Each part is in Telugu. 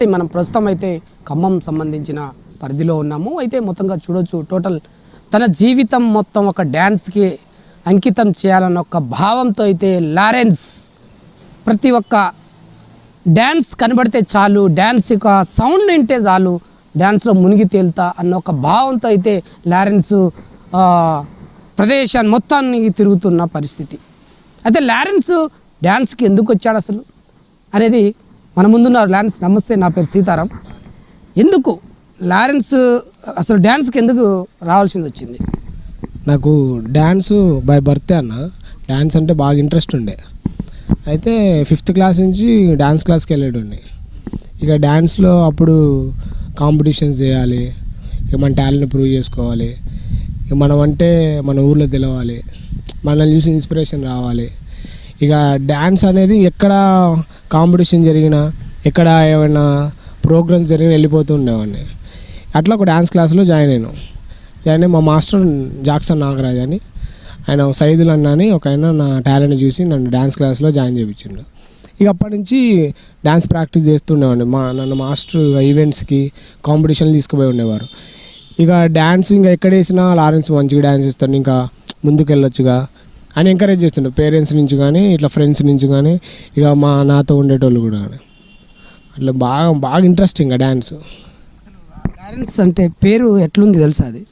నమస్తే. మనం ప్రస్తుతం అయితే ఖమ్మం సంబంధించిన పరిధిలో ఉన్నాము. అయితే మొత్తంగా చూడొచ్చు, టోటల్ తన జీవితం మొత్తం ఒక డ్యాన్స్కి అంకితం చేయాలన్న ఒక భావంతో అయితే లారెన్స్ ప్రతి ఒక్క డ్యాన్స్ కనబడితే చాలు, డ్యాన్స్ యొక్క సౌండ్ వింటే చాలు, డ్యాన్స్లో మునిగి తేలుతా అన్న ఒక భావంతో అయితే లారెన్స్ ప్రదేశాన్ని మొత్తానికి తిరుగుతున్న పరిస్థితి. అయితే లారెన్స్ డ్యాన్స్కి ఎందుకు వచ్చాడు అసలు అనేది మన ముందున్నారు. లారెన్స్ నమస్తే, నా పేరు సీతారాం. ఎందుకు లారెన్స్ అసలు డ్యాన్స్కి ఎందుకు రావాల్సింది వచ్చింది? నాకు డ్యాన్స్ బై బర్త్డే అన్న. డ్యాన్స్ అంటే బాగా ఇంట్రెస్ట్ ఉండే. అయితే 5th క్లాస్ నుంచి డ్యాన్స్ క్లాస్కి వెళ్ళేటండి. ఇక డ్యాన్స్లో అప్పుడు కాంపిటీషన్స్ చేయాలి, ఇక మన టాలెంట్ ప్రూవ్ చేసుకోవాలి, ఇక మనం అంటే మన ఊర్లో తెలవాలి, మనల్ని చూసి ఇన్స్పిరేషన్ రావాలి. ఇక డ్యాన్స్ అనేది ఎక్కడ కాంపిటీషన్ జరిగినా, ఎక్కడ ఏమైనా ప్రోగ్రామ్స్ జరిగినా వెళ్ళిపోతూ ఉండేవాడిని. అట్లా ఒక డ్యాన్స్ క్లాస్లో జాయిన్ అయ్యి మా మాస్టర్ జాక్సన్ నాగరాజ్ అని, ఆయన సైదుల్ అన్న అని ఒక ఆయన నా టాలెంట్ చూసి నన్ను డ్యాన్స్ క్లాస్లో జాయిన్ చేయించిండు. ఇక అప్పటి నుంచి డ్యాన్స్ ప్రాక్టీస్ చేస్తుండేవాడిని. నన్ను మాస్టర్ ఈవెంట్స్కి కాంపిటీషన్లు తీసుకుపోయి ఉండేవారు. ఇక డ్యాన్స్ ఇంకా ఎక్కడ వేసినా లారెన్స్ మంచిగా డ్యాన్స్ ఇస్తాడు, ఇంకా ముందుకు వెళ్ళొచ్చుగా అని ఎంకరేజ్ చేస్తుండే పేరెంట్స్ నుంచి కానీ, ఇట్లా ఫ్రెండ్స్ నుంచి కానీ, ఇక నాతో ఉండేటోళ్ళు కూడా. అట్లా బాగా ఇంట్రెస్టింగ్ డ్యాన్స్. లారెన్స్ అంటే పేరు ఎట్లుంది తెలుసా? అది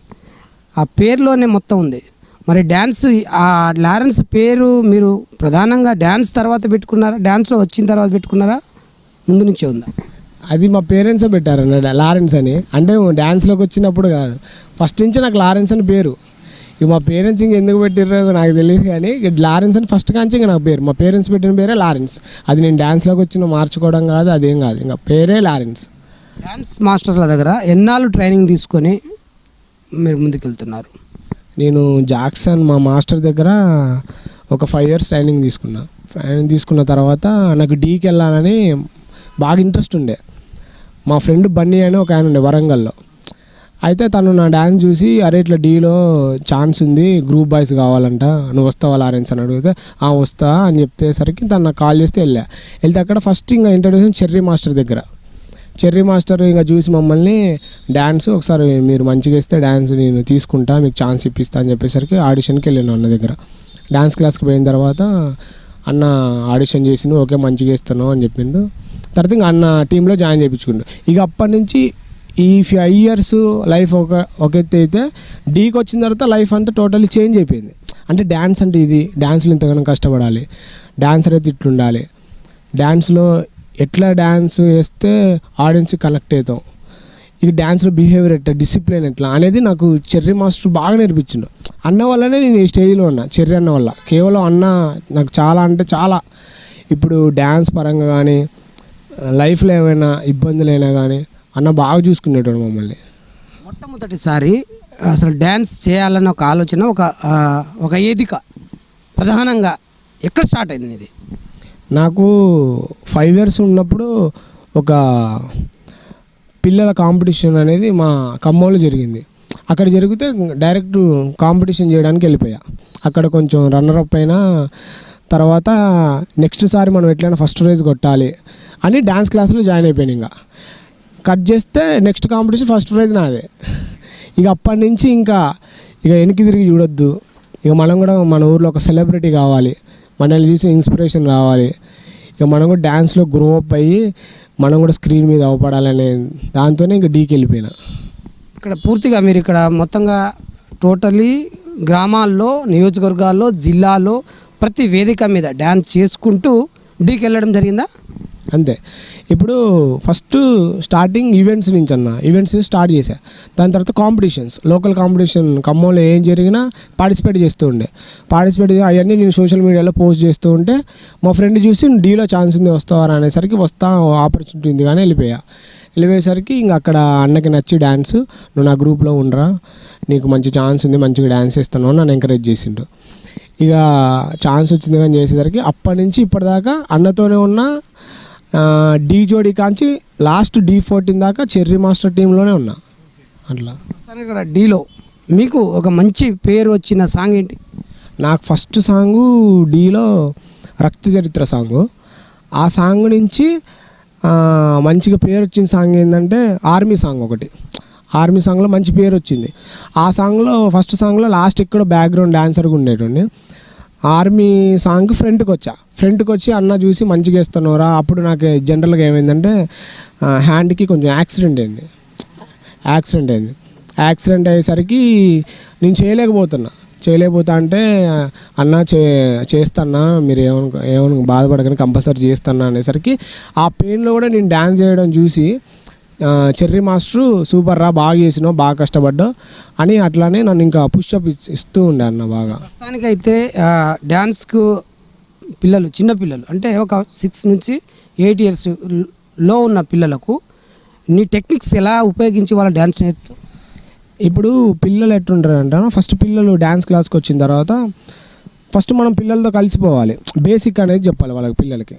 ఆ పేరులోనే మొత్తం ఉంది. మరి డ్యాన్స్, ఆ లారెన్స్ పేరు మీరు ప్రధానంగా డ్యాన్స్ తర్వాత పెట్టుకున్నారా, డ్యాన్స్లో వచ్చిన తర్వాత పెట్టుకున్నారా, ముందు నుంచే ఉందా? అది మా పేరెంట్సే పెట్టారన్న లారెన్స్ అని. అంటే డ్యాన్స్లోకి వచ్చినప్పుడు కాదు, ఫస్ట్ నుంచి నాకు లారెన్స్ అని పేరు. ఇక మా పేరెంట్స్ ఇంక ఎందుకు పెట్టిర్రో నాకు తెలియదు, కానీ లారెన్స్ అని ఫస్ట్ కాంచి ఇంకా నాకు పేరు, మా పేరెంట్స్ పెట్టిన పేరే లారెన్స్. అది నేను డ్యాన్స్లోకి వచ్చిన మార్చుకోవడం కాదు, అదేం కాదు, ఇంకా పేరే లారెన్స్. డ్యాన్స్ మాస్టర్ల దగ్గర ఎన్నాళ్ళు ట్రైనింగ్ తీసుకొని మీరు ముందుకు వెళ్తున్నారు? నేను జాక్సన్ మా మాస్టర్ దగ్గర ఒక 5 years ట్రైనింగ్ తీసుకున్న తర్వాత నాకు డీకి వెళ్ళాలని బాగా ఇంట్రెస్ట్ ఉండే. మా ఫ్రెండ్ బన్నీ అని ఒక ఆయన ఉండే వరంగల్లో. అయితే తను నా డ్యాన్స్ చూసి, అరే ఇట్లా డీలో ఛాన్స్ ఉంది, గ్రూప్ బాయ్స్ కావాలంట, నువ్వు వస్తావా లారెన్స్ అని అడిగితే వస్తా అని చెప్పేసరికి తను నాకు కాల్ చేస్తే వెళ్తే అక్కడ ఫస్ట్ ఇంకా ఇంట్రడ్యూషన్ చెర్రీ మాస్టర్ ఇంకా చూసి మమ్మల్ని డ్యాన్స్ ఒకసారి మీరు మంచిగా ఇస్తే డ్యాన్స్ నేను తీసుకుంటా, మీకు ఛాన్స్ ఇప్పిస్తా అని చెప్పేసరికి ఆడిషన్కి వెళ్ళాను అన్న దగ్గర. డ్యాన్స్ క్లాస్కి పోయిన తర్వాత అన్న ఆడిషన్ చేసి ఓకే మంచిగా ఇస్తాను అని చెప్పిండు. తర్వాత ఇంకా అన్న టీంలో జాయిన్ చేయించుకుండు. ఇక అప్పటి నుంచి ఈ 5 years లైఫ్ ఒక ఎత్తు అయితే, డీకి వచ్చిన తర్వాత లైఫ్ అంతా టోటల్లీ చేంజ్ అయిపోయింది. అంటే డ్యాన్స్ అంటే ఇది, డ్యాన్స్లో ఇంతగానో కష్టపడాలి, డాన్సర్ అయితే ఇట్లుండాలి, డ్యాన్స్లో ఎట్లా డ్యాన్స్ వేస్తే ఆడియన్స్ కనెక్ట్ అవుతాం, ఇక డ్యాన్స్లో బిహేవియర్ ఎట్లా, డిసిప్లిన్ ఎట్లా అనేది నాకు చెర్రీ మాస్టర్ బాగా నేర్పించిండు. అన్న వల్లనే నేను ఈ స్టేజ్లో ఉన్నా, చెర్రీ అన్న వల్ల. కేవలం అన్న నాకు చాలా అంటే చాలా, ఇప్పుడు డ్యాన్స్ పరంగా కానీ, లైఫ్లో ఏమైనా ఇబ్బందులైనా కానీ అన్న బాగా చూసుకునేటోడు మమ్మల్ని. మొట్టమొదటిసారి అసలు డ్యాన్స్ చేయాలన్న ఒక ఆలోచన, ఒక ఏదిక ప్రధానంగా ఎక్కడ స్టార్ట్ అయింది ఇది? నాకు 5 years ఉన్నప్పుడు ఒక పిల్లల కాంపిటీషన్ అనేది మా ఖమ్మంలో జరిగింది. అక్కడ జరిగితే డైరెక్ట్ కాంపిటీషన్ చేయడానికి వెళ్ళిపోయా. అక్కడ కొంచెం రన్నరప్ అయినా తర్వాత నెక్స్ట్ సారి మనం ఎట్లయినా ఫస్ట్ ప్రైజ్ కొట్టాలి అని డ్యాన్స్ క్లాస్లో జాయిన్ అయిపోయాను. ఇంకా కట్ చేస్తే నెక్స్ట్ కాంపిటీషన్ ఫస్ట్ ప్రైజ్ నాదే. ఇక అప్పటి నుంచి ఇంకా వెనక్కి తిరిగి చూడొద్దు, ఇక మనం కూడా మన ఊర్లో ఒక సెలబ్రిటీ కావాలి, మనల్ని చూసి ఇన్స్పిరేషన్ రావాలి, ఇక మనం కూడా డ్యాన్స్లో గ్రో అప్ అయ్యి మనం కూడా స్క్రీన్ మీద అవపడాలనే దాంతోనే ఇంకా డీకి వెళ్ళిపోయినా. ఇక్కడ పూర్తిగా మీరు ఇక్కడ మొత్తంగా టోటలీ గ్రామాల్లో, నియోజకవర్గాల్లో, జిల్లాలో ప్రతి వేదిక మీద డ్యాన్స్ చేసుకుంటూ డీకి వెళ్ళడం జరిగిందా? అంతే. ఇప్పుడు ఫస్ట్ స్టార్టింగ్ ఈవెంట్స్ నుంచి స్టార్ట్ చేశా. దాని తర్వాత కాంపిటీషన్స్, లోకల్ కాంపిటీషన్ ఖమ్మంలో ఏం జరిగినా పార్టిసిపేట్ చేస్తూ ఉండే. అవన్నీ నేను సోషల్ మీడియాలో పోస్ట్ చేస్తూ ఉంటే మా ఫ్రెండ్ చూసి డీలో ఛాన్స్ ఉంది వస్తావారా అనేసరికి ఆపర్చునిటీ ఉంది కానీ వెళ్ళిపోయేసరికి ఇంకా అక్కడ అన్నకి నచ్చి డ్యాన్స్, నువ్వు నా గ్రూప్లో ఉండరా, నీకు మంచి ఛాన్స్ ఉంది, మంచిగా డ్యాన్స్ ఇస్తాను అని నన్ను ఎంకరేజ్ చేసిండు. ఇక ఛాన్స్ వచ్చింది కానీ చేసేసరికి అప్పటి నుంచి ఇప్పటిదాకా అన్నతోనే ఉన్న, డీ జోడీ కాంచి లాస్ట్ D14 దాకా చెర్రీ మాస్టర్ టీంలోనే ఉన్నా. అట్లా ఇక్కడ డీలో మీకు ఒక మంచి పేరు వచ్చిన సాంగ్ ఏంటి? నాకు ఫస్ట్ సాంగు డీలో రక్త చరిత్ర సాంగు. ఆ సాంగ్ నుంచి మంచిగా పేరు వచ్చిన సాంగ్ ఏంటంటే ఆర్మీ సాంగ్ ఒకటి. ఆర్మీ సాంగ్లో మంచి పేరు వచ్చింది. ఆ సాంగ్లో ఫస్ట్ సాంగ్లో లాస్ట్ ఎక్కడో బ్యాక్గ్రౌండ్ డాన్సర్గా ఉండేటండి. ఆర్మీ సాంగ్ ఫ్రంట్కి వచ్చి అన్న చూసి మంచిగా వేస్తున్నారా. అప్పుడు నాకు జనరల్గా ఏమైందంటే హ్యాండ్కి కొంచెం యాక్సిడెంట్ అయ్యేసరికి నేను చేయలేకపోతా అంటే అన్న చేస్తానా, మీరు ఏమను బాధపడకని కంపల్సరీ చేస్తానా అనేసరికి ఆ పెయిన్లో కూడా నేను డ్యాన్స్ చేయడం చూసి చెర్రీ మాస్టరు సూపర్ రా, బాగా చేసినావు, బాగా కష్టపడ్డావు అని అట్లానే నన్ను ఇంకా పుషప్ ఇస్తూ ఉండే అన్న బాగా. ప్రస్తుతానికైతే డ్యాన్స్కు చిన్న పిల్లలు అంటే ఒక 6 నుంచి 8 years లో ఉన్న పిల్లలకు నీ టెక్నిక్స్ ఎలా ఉపయోగించి వాళ్ళ డ్యాన్స్ నేర్పుతావు? ఇప్పుడు పిల్లలు ఎట్లుంటారు అంటే, ఫస్ట్ పిల్లలు డ్యాన్స్ క్లాస్కి వచ్చిన తర్వాత ఫస్ట్ మనం పిల్లలతో కలిసిపోవాలి. బేసిక్ అనేది చెప్పాలి వాళ్ళకి పిల్లలకి.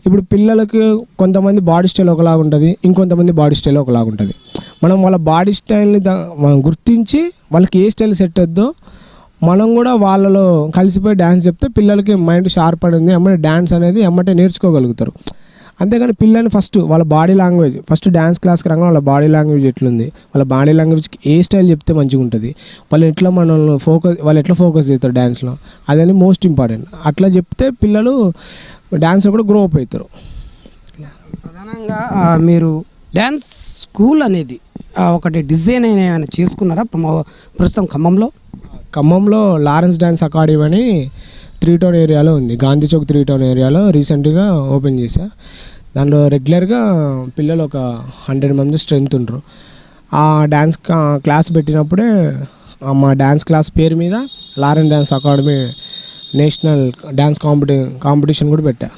ఇప్పుడు పిల్లలకి కొంతమంది బాడీ స్టైల్ ఒకలాగా ఉంటుంది, ఇంకొంతమంది బాడీ స్టైల్ ఒకలాగా ఉంటుంది. మనం వాళ్ళ బాడీ స్టైల్ని మనం గుర్తించి వాళ్ళకి ఏ స్టైల్ సెట్ అవుద్దో మనం కూడా వాళ్ళలో కలిసిపోయి డ్యాన్స్ చెప్తే పిల్లలకి మైండ్ షార్ప్ అయింది, ఎమ్మటే డ్యాన్స్ అనేది ఎమ్మటే నేర్చుకోగలుగుతారు. అంతేగాని పిల్లల్ని ఫస్ట్ వాళ్ళ బాడీ లాంగ్వేజ్, ఫస్ట్ డ్యాన్స్ క్లాస్కి రాగానే వాళ్ళ బాడీ లాంగ్వేజ్ ఎట్లుంది, వాళ్ళ బాడీ లాంగ్వేజ్కి ఏ స్టైల్ చెప్తే మంచిగా ఉంటుంది, వాళ్ళు ఎట్లా ఫోకస్ చేస్తారు డ్యాన్స్లో, అదని మోస్ట్ ఇంపార్టెంట్. అట్లా చెప్తే పిల్లలు డ్యాన్స్లో కూడా గ్రో అప్ అవుతారు. ప్రధానంగా మీరు డ్యాన్స్ స్కూల్ అనేది ఒకటి డిజైన్ ఏమైనా చేసుకున్నారా ప్రస్తుతం ఖమ్మంలో? లారెన్స్ డ్యాన్స్ అకాడమీ అని 3 Town ఏరియాలో ఉంది, గాంధీ చౌక్ 3 Town ఏరియాలో రీసెంట్గా ఓపెన్ చేశా. దాంట్లో రెగ్యులర్గా పిల్లలు ఒక 100 మంది స్ట్రెంత్ ఉంటారు. ఆ డ్యాన్స్ క్లాస్ పెట్టినప్పుడే మా డ్యాన్స్ క్లాస్ పేరు మీద Lawrence dance academy national dance competition కూడా పెట్టా.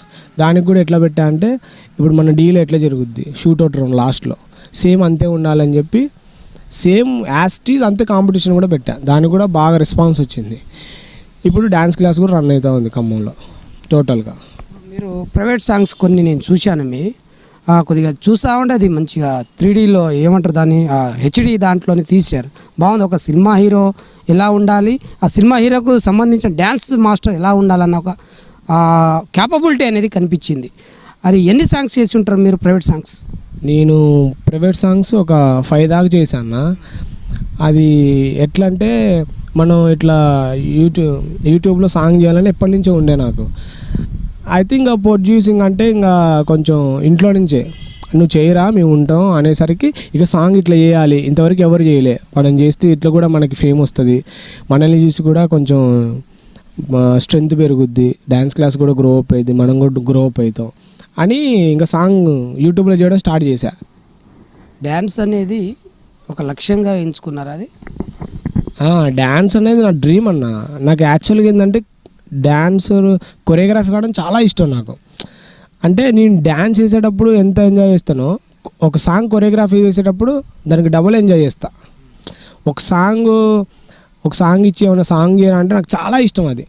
దానికి కూడా ఎట్లా పెట్టా అంటే, ఇప్పుడు మన డీలో ఎట్లా జరుగుద్ది షూట్అవుట్ రౌండ్ లాస్ట్లో సేమ్ అంతే ఉండాలని చెప్పి సేమ్ యాస్టీజ్ అంతే కాంపిటీషన్ కూడా పెట్టా. దానికి కూడా బాగా రెస్పాన్స్ వచ్చింది. ఇప్పుడు డ్యాన్స్ క్లాస్ కూడా రన్ అవుతూ ఉంది ఖమ్మంలో టోటల్గా. మీరు ప్రైవేట్ సాంగ్స్ కొన్ని నేను చూశాను, కొద్దిగా చూస్తూ ఉంటే అది మంచిగా 3Dలో ఏమంటారు దాన్ని HD దాంట్లోనే తీశారు, బాగుంది. ఒక సినిమా హీరో ఎలా ఉండాలి, ఆ సినిమా హీరోకు సంబంధించిన డ్యాన్స్ మాస్టర్ ఎలా ఉండాలన్న ఒక క్యాపబిలిటీ అనేది కనిపించింది. అది ఎన్ని సాంగ్స్ చేసి ఉంటారు మీరు ప్రైవేట్ సాంగ్స్? నేను ప్రైవేట్ సాంగ్స్ ఒక 5 దాకా చేశాను. అది ఎట్లా అంటే, మనం ఇట్లా యూట్యూబ్లో సాంగ్ చేయాలని ఎప్పటి నుంచో ఉండే నాకు. ఐ థింక్ ఆ ప్రొడ్యూసింగ్ అంటే ఇంకా కొంచెం ఇంట్లో నుంచే నువ్వు చేయరా మేము ఉంటాం అనేసరికి ఇక సాంగ్ ఇట్లా చేయాలి, ఇంతవరకు ఎవరు చేయలే, మనం చేస్తే ఇట్లా కూడా మనకి ఫేమ్ వస్తుంది, మనల్ని చూసి కూడా కొంచెం స్ట్రెంత్ పెరుగుద్ది, డ్యాన్స్ క్లాస్ కూడా గ్రో అప్ అవుతుంది, మనం కూడా గ్రో అప్ అవుతాం అని ఇంకా సాంగ్ యూట్యూబ్లో చేయడం స్టార్ట్ చేశా. డ్యాన్స్ అనేది ఒక లక్ష్యంగా ఎంచుకున్నారు అది? డ్యాన్స్ అనేది నా డ్రీమ్ అన్న. నాకు యాక్చువల్గా ఏంటంటే డ్యాన్సర్ కొరియోగ్రఫీ కావడం చాలా ఇష్టం నాకు. అంటే నేను డ్యాన్స్ చేసేటప్పుడు ఎంత ఎంజాయ్ చేస్తానో, ఒక సాంగ్ కొరియోగ్రఫీ చేసేటప్పుడు దానికి డబుల్ ఎంజాయ్ చేస్తా. ఒక సాంగ్ ఇచ్చి ఏమైనా సాంగ్ చేయాలంటే నాకు చాలా ఇష్టం. అది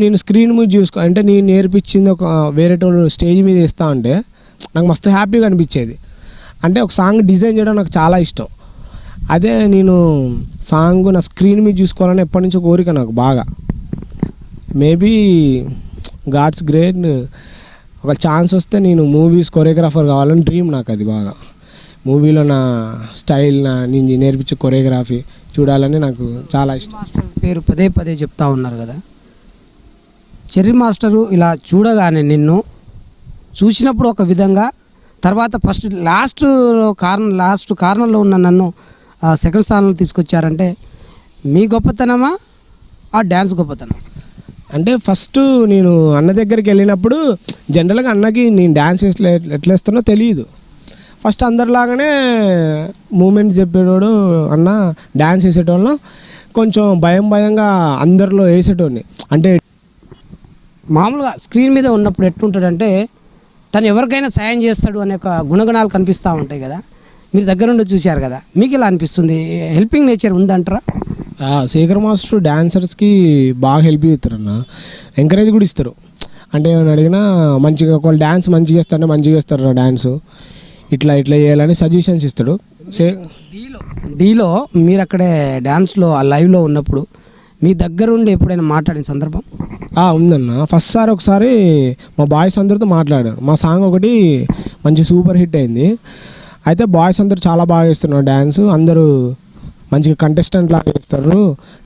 నేను స్క్రీన్ మీద అంటే నేను నేర్పించింది ఒక వేరే స్టేజ్ మీద వేస్తా అంటే నాకు మస్తు హ్యాపీగా అనిపించేది. అంటే ఒక సాంగ్ డిజైన్ చేయడం నాకు చాలా ఇష్టం. అదే నేను సాంగ్ నా స్క్రీన్ మీద చూసుకోవాలని ఎప్పటి నుంచో కోరిక నాకు బాగా. మేబీ గాడ్స్ గ్రేట్, ఒక ఛాన్స్ వస్తే నేను మూవీస్ కొరియోగ్రాఫర్ కావాలని డ్రీమ్ నాకు. అది బాగా మూవీలో నా స్టైల్, నేను నేర్పించే కొరియోగ్రఫీ చూడాలని నాకు చాలా ఇష్టం. మాస్టర్ పేరు పదే చెప్తా ఉన్నారు కదా, చెర్రీ మాస్టరు ఇలా చూడగానే నిన్ను చూసినప్పుడు ఒక విధంగా, తర్వాత లాస్ట్ కార్నర్లో ఉన్న నన్ను సెకండ్ స్థానంలో తీసుకొచ్చారంటే మీ గొప్పతనమా ఆ డ్యాన్స్ గొప్పతనం? అంటే ఫస్ట్ నేను అన్న దగ్గరికి వెళ్ళినప్పుడు జనరల్గా అన్నకి నేను డ్యాన్స్ ఎట్లా వేస్తానో తెలియదు. ఫస్ట్ అందరిలాగానే మూమెంట్స్ చెప్పేటోడు అన్న, డ్యాన్స్ వేసేటోళ్ళం కొంచెం భయంగా అందరిలో వేసేటోడిని. అంటే మామూలుగా స్క్రీన్ మీద ఉన్నప్పుడు ఎట్లుంటాడంటే తను ఎవరికైనా సాయం చేస్తాడు అనే ఒక గుణగణాలు కనిపిస్తూ ఉంటాయి కదా, మీరు దగ్గర నుండి చూశారు కదా, మీకు ఎలా అనిపిస్తుంది? హెల్పింగ్ నేచర్ ఉందంటారా? శేఖర్ మాస్టర్ డాన్సర్స్కి బాగా హెల్ప్ చేస్తారన్న, ఎంకరేజ్ కూడా ఇస్తారు. అంటే ఏమైనా అడిగినా మంచిగా, ఒకళ్ళు డ్యాన్స్ మంచిగా వేస్తారంటే మంచిగా వేస్తారు డ్యాన్స్, ఇట్లా చేయాలని సజెషన్స్ ఇస్తాడు. డీలో మీరు అక్కడే డ్యాన్స్లో ఆ లైవ్లో ఉన్నప్పుడు మీ దగ్గరుండి ఎప్పుడైనా మాట్లాడిన సందర్భం ఉందన్న. ఒకసారి మా బాయ్స్ అందరితో మాట్లాడారు. మా సాంగ్ ఒకటి మంచి సూపర్ హిట్ అయింది. అయితే బాయ్స్ అందరూ చాలా బాగా ఇస్తున్నారు డ్యాన్స్, అందరూ మంచిగా కంటెస్టెంట్ లాగా ఇస్తారు,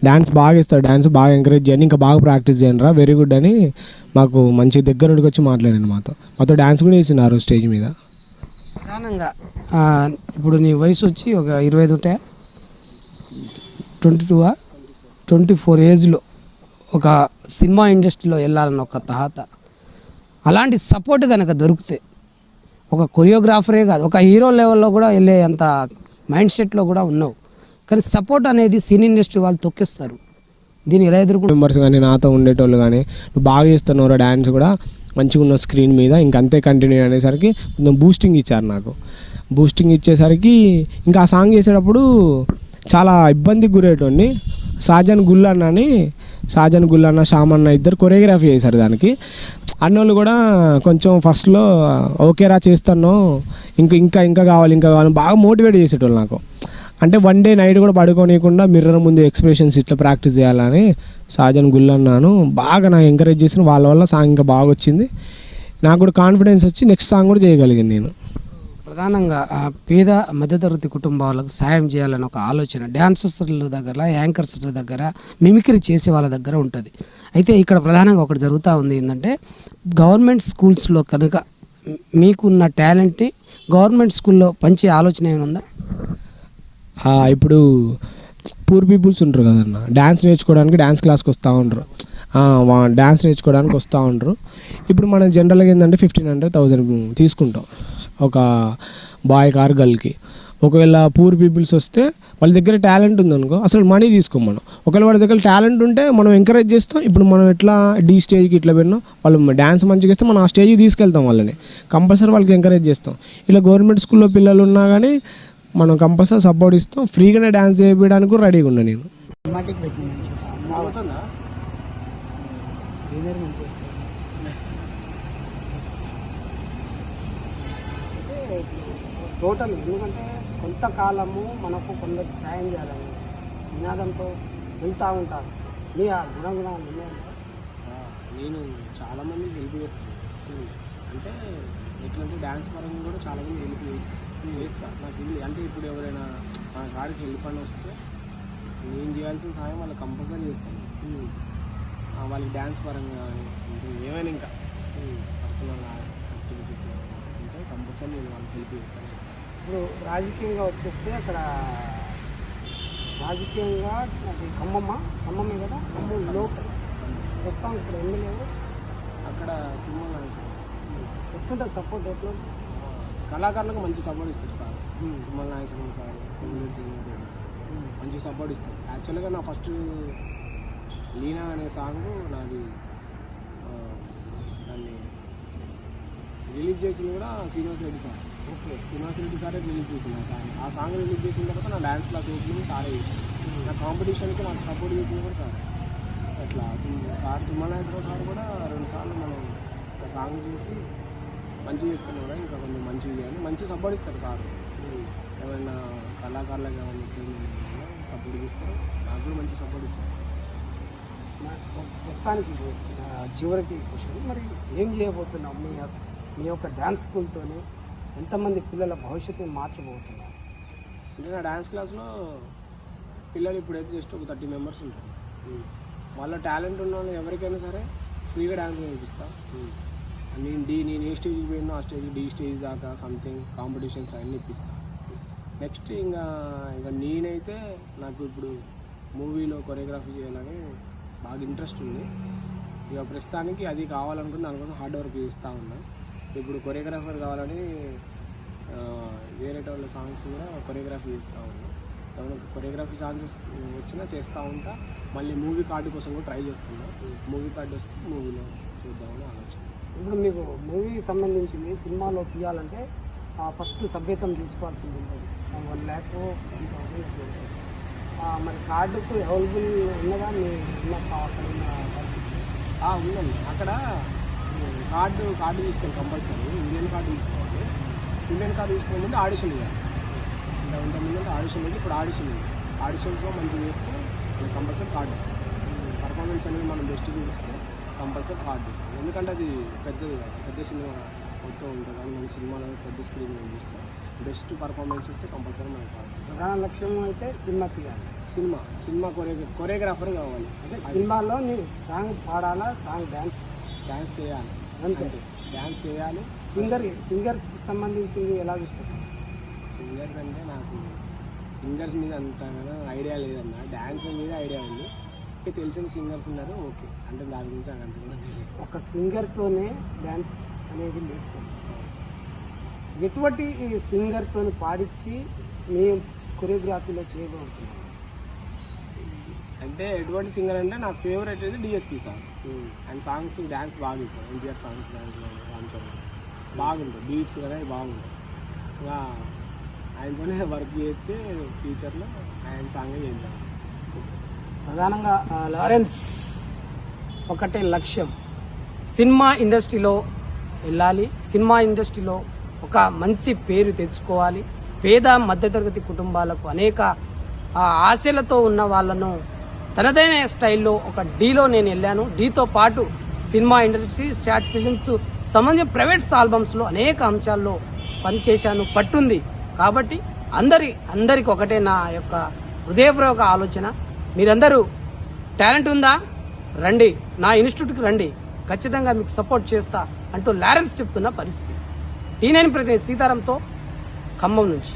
డ్యాన్స్ బాగా ఇస్తారు, డ్యాన్స్ బాగా ఎంకరేజ్ చేయండి, ఇంకా బాగా ప్రాక్టీస్ చేయండి రా, వెరీ గుడ్ అని మాకు మంచి దగ్గరకి వచ్చి మాట్లాడండి, మాతో డ్యాన్స్ కూడా వేసినారు స్టేజ్ మీద. ప్రధానంగా ఇప్పుడు నీ వయసు వచ్చి ఒక 25 ఉంటాయా, 22 24 ఏజ్లో ఒక సినిమా ఇండస్ట్రీలో వెళ్ళాలన్న ఒక తహత, అలాంటి సపోర్ట్ కనుక దొరికితే ఒక కొరియోగ్రాఫరే కాదు ఒక హీరో లెవెల్లో కూడా వెళ్ళే అంత మైండ్ సెట్లో కూడా ఉన్నావు, కానీ సపోర్ట్ అనేది సినీ ఇండస్ట్రీ వాళ్ళు తొక్కిస్తారు. దీన్ని ఎలా ఎదుర్కొంటారు? మెంబర్స్ కానీ నాతో ఉండేటోళ్ళు కానీ నువ్వు బాగా చేస్తున్నావు డ్యాన్స్ కూడా మంచిగా ఉన్న స్క్రీన్ మీద, ఇంకంతే కంటిన్యూ అనేసరికి కొంచెం బూస్టింగ్ ఇచ్చారు నాకు. బూస్టింగ్ ఇచ్చేసరికి ఇంకా ఆ సాంగ్ చేసేటప్పుడు చాలా ఇబ్బందికి గురయ్యేటోడిని. షాజాన్ గుల్లన్న శ్యామన్న ఇద్దరు కొరియోగ్రఫీ చేశారు దానికి. అన్నోళ్ళు కూడా కొంచెం ఫస్ట్లో ఓకేరా చేస్తాను, ఇంకా కావాలి బాగా మోటివేట్ చేసేటోళ్ళు నాకు. అంటే వన్ డే నైట్ కూడా పడుకోనియకుండా మిర్రర్ ముందు ఎక్స్ప్రెషన్స్ ఇట్లా ప్రాక్టీస్ చేయాలని షాజాన్ గుల్లన్నాను బాగా నాకు ఎంకరేజ్ చేసిన, వాళ్ళ వల్ల సాంగ్ ఇంకా బాగా వచ్చింది, నాకు కూడా కాన్ఫిడెన్స్ వచ్చి నెక్స్ట్ సాంగ్ కూడా చేయగలిగాను నేను. ప్రధానంగా పేద మధ్యతరగతి కుటుంబాలకు సాయం చేయాలని ఒక ఆలోచన డ్యాన్సర్ల దగ్గర, యాంకర్స్ల దగ్గర, మిమిక్రీ చేసే వాళ్ళ దగ్గర ఉంటుంది. అయితే ఇక్కడ ప్రధానంగా ఒకటి జరుగుతూ ఉంది ఏంటంటే, గవర్నమెంట్ స్కూల్స్లో కనుక మీకున్న టాలెంట్ని గవర్నమెంట్ స్కూల్లో పంచే ఆలోచన ఏమైనా ఉందా? ఇప్పుడు పూర్ పీపుల్స్ ఉంటారు కదన్న, డ్యాన్స్ నేర్చుకోవడానికి డ్యాన్స్ క్లాస్కి వస్తూ ఉంటారు, డ్యాన్స్ నేర్చుకోవడానికి వస్తూ ఉంటారు. ఇప్పుడు మనం జనరల్గా ఏంటంటే 1500 1000 తీసుకుంటాం ఒక బాయ్ కార్ గర్ల్కి. ఒకవేళ పూర్ పీపుల్స్ వస్తే వాళ్ళ దగ్గర టాలెంట్ ఉందనుకో అసలు మనీ తీసుకోం మనం. ఒకవేళ వాళ్ళ దగ్గర టాలెంట్ ఉంటే మనం ఎంకరేజ్ చేస్తాం. ఇప్పుడు మనం ఎట్లా డీ స్టేజ్కి ఇట్లా వెళ్ళినాం, వాళ్ళు డ్యాన్స్ మంచిగా ఇస్తే మనం ఆ స్టేజ్కి తీసుకెళ్తాం, వాళ్ళని కంపల్సరీ వాళ్ళకి ఎంకరేజ్ చేస్తాం. ఇలా గవర్నమెంట్ స్కూల్లో పిల్లలు ఉన్నా కానీ మనం కంపల్సరీ సపోర్ట్ ఇస్తాం, ఫ్రీగానే డ్యాన్స్ చేయడానికి కూడా రెడీగా ఉన్నా నేను. టోటల్ ఎందుకంటే కొంతకాలము మనకు కొందరికి సాయం చేయాలని నినాదంతో వెళ్తూ ఉంటారు. మీ ఆ గుణగుణాలు ఉన్నాయంటే నేను చాలామంది హెల్ప్ చేస్తాను, అంటే ఎట్లంటే డ్యాన్స్ పరంగా కూడా చాలామంది హెల్ప్ చేస్తాను. నాకు అంటే ఇప్పుడు ఎవరైనా నా కాడికి హెల్ప్ అని వస్తే నేను చేయాల్సిన సాయం వాళ్ళకి కంపల్సరీ చేస్తాను. వాళ్ళకి డ్యాన్స్ పరంగా సంథింగ్ ఏమైనా ఇంకా పర్సనల్ యాక్టివిటీస్ ఉంటే కంపల్సరీ నేను వాళ్ళకి హెల్ప్ చేస్తాను. ఇప్పుడు రాజకీయంగా వచ్చేస్తే అక్కడ రాజకీయంగా అది ఖమ్మమే కదా, ఖమ్మం లోకల్ వస్తాం. ఇప్పుడు ఎమ్మెల్యే అక్కడ తుమ్మల నాగేశ్వరం ఎట్లుంటుంది సపోర్ట్? ఎట్లా కళాకారులకు మంచి సపోర్ట్ ఇస్తారు సార్. తుమ్మల నాగేశ్వరం సార్, మంచి సపోర్ట్ ఇస్తారు. యాక్చువల్గా నా ఫస్ట్ లీనా అనే సాంగ్ నాది దాన్ని రిలీజ్ చేసింది కూడా శ్రీనివాస్ రెడ్డి సార్. శ్రీనివాస్ రెడ్డి సారే రిలీజ్ చేసింది ఆ సాంగ్ రిలీజ్ చేసిన తర్వాత నా డ్యాన్స్ క్లాస్ ఓపెనింగ్ సారే చేసింది. నా కాంపిటీషన్కి నాకు సపోర్ట్ చేసింది కూడా సార్. అట్లా సార్ తుమ్మల నాగేశ్వరరావు సార్ కూడా 2 సార్లు మనం సాంగ్ చేసి మంచిగా చేస్తున్నాం కదా, ఇంకా కొంచెం మంచిగా చేయాలి, మంచి సపోర్ట్ ఇస్తారు సార్. ఏమైనా కళాకారులకు ఏమైనా సపోర్ట్ ఇస్తారు, నాకు కూడా మంచి సపోర్ట్ ఇచ్చారు. ప్రస్తుతానికి చివరికి క్వశ్చన్, మరి ఏం చేయబోతున్నాం? మీ యొక్క డ్యాన్స్ స్కూల్తోనే ఎంతమంది పిల్లల భవిష్యత్తుని మార్చబోతున్నారు? అంటే నా డ్యాన్స్ క్లాస్లో పిల్లలు ఇప్పుడైతే జస్ట్ ఒక 30 మెంబర్స్ ఉంటారు. వాళ్ళ టాలెంట్ ఉన్న వాళ్ళు ఎవరికైనా సరే ఫ్రీగా డ్యాన్స్ నేర్పిస్తా. నేను ఏ స్టేజ్కి పోయినా ఆ స్టేజ్ డీ స్టేజ్ దాకా సంథింగ్ కాంపిటీషన్స్ అన్నీ ఇప్పిస్తాను. నెక్స్ట్ ఇంకా నేనైతే నాకు ఇప్పుడు మూవీలో కొరియోగ్రఫీ చేయాలని బాగా ఇంట్రెస్ట్ ఉంది. ఇక ప్రస్తుతానికి అది కావాలనుకుని దానికోసం హార్డ్ వర్క్ చేస్తూ ఉన్నా. ఇప్పుడు కొరియోగ్రాఫర్ కావాలని వేరే వాళ్ళ సాంగ్స్ కూడా కొరియోగ్రఫీ చేస్తూ ఉన్నా. ఏమైనా కొరియోగ్రఫీ సాంగ్స్ వచ్చినా చేస్తూ ఉంటా. మళ్ళీ మూవీ కార్డు కోసం కూడా ట్రై చేస్తున్నా. మూవీ కార్డు వస్తే మూవీలో చేద్దామని ఆలోచన. ఇప్పుడు మీకు మూవీకి సంబంధించింది సినిమాలో తీయాలంటే ఫస్ట్ సభ్యత్వం తీసుకోవాల్సింది ఉంటుంది, 1 lakh 10,000. మరి కార్డుకు అవైలబుల్ ఉన్నదా మీ అక్కడ ఉన్న పరిస్థితి? ఉందండి. అక్కడ కార్డు తీసుకోవాలి కంపల్సరీ. ఇండియన్ కార్డు తీసుకోవాలి. ఇండియన్ కార్డు తీసుకోవడం ముందు ఆడిషన్ ఇవ్వాలి. ఇంతకుముందు ఆడిషన్ ఉంది, ఇప్పుడు ఆడిషన్ ఉంది. ఆడిషన్స్లో మంచిగా చేస్తే కంపల్సరీ కార్డు ఇస్తాం. పర్ఫార్మెన్స్ అనేది మనం బెస్ట్ చూపిస్తే కంపల్సరీ కార్డు ఇస్తాం. ఎందుకంటే అది పెద్ద సినిమా కొత్త ఉంటుంది కానీ మన సినిమాలో పెద్ద స్క్రీన్ మీద చూస్తే బెస్ట్ పర్ఫార్మెన్స్ ఇస్తే కంపల్సరీ మనకు కావాలి. ప్రధాన లక్ష్యం అయితే సినిమా తీయాలి. సినిమా కొరియోగ్రాఫర్ కావాలి. అంటే సినిమాలో మీరు సాంగ్ పాడాలా, సాంగ్ డ్యాన్స్ చేయాలి, అంతే. డ్యాన్స్ చేయాలి. సింగర్స్ సంబంధించింది ఎలా చూస్తారు? సింగర్స్ అంటే నాకు సింగర్స్ మీద అంతగా ఐడియా లేదన్న, డ్యాన్స్ మీద ఐడియా ఉంది. తెలిసిన సింగర్స్ ఉన్నారు, ఓకే. అంటే దాని గురించి నాకు అంతగా తెలియదు. ఒక సింగర్తోనే డ్యాన్స్ అనేది లేస్తుంది. ఎటువంటి సింగర్తో పాడించి మీ కొరియోగ్రఫీలో చేయబోతున్నారు? అంటే ఎటువంటి సింగర్ అంటే నాకు ఫేవరెట్ అయితే DSP sir. And songs dance బాగా ఇస్తాను. ఎన్టీఆర్ సాంగ్స్ డ్యాన్స్ రామ్ చరణ్ బాగుంటాయి, బీట్స్ అనేది బాగుంటాయి. ఇంకా ఆయనతోనే వర్క్ చేస్తే ఫ్యూచర్లో ఆయన సాంగ్ చేద్దాం. ప్రధానంగా లారెన్స్ ఒకటే లక్ష్యం, సినిమా ఇండస్ట్రీలో వెళ్ళాలి, సినిమా ఇండస్ట్రీలో ఒక మంచి పేరు తెచ్చుకోవాలి. పేద మధ్యతరగతి కుటుంబాలకు అనేక ఆశలతో ఉన్న వాళ్ళను తనదైన స్టైల్లో ఒక డీలో నేను వెళ్ళాను. డీతో పాటు సినిమా ఇండస్ట్రీ, షార్ట్ ఫిలిమ్స్ సంబంధించిన ప్రైవేట్స్ ఆల్బమ్స్లో అనేక అంశాల్లో పనిచేశాను, పట్టుంది. కాబట్టి అందరికి ఒకటే నా యొక్క హృదయపూర్వక ఆలోచన, మీరందరూ టాలెంట్ ఉందా రండి, నా ఇన్స్టిట్యూట్కి రండి, ఖచ్చితంగా మీకు సపోర్ట్ చేస్తా అంటూ లారెన్స్ చెప్తున్న పరిస్థితి. T9 ప్రతినిధి సీతారాంతో ఖమ్మం నుంచి.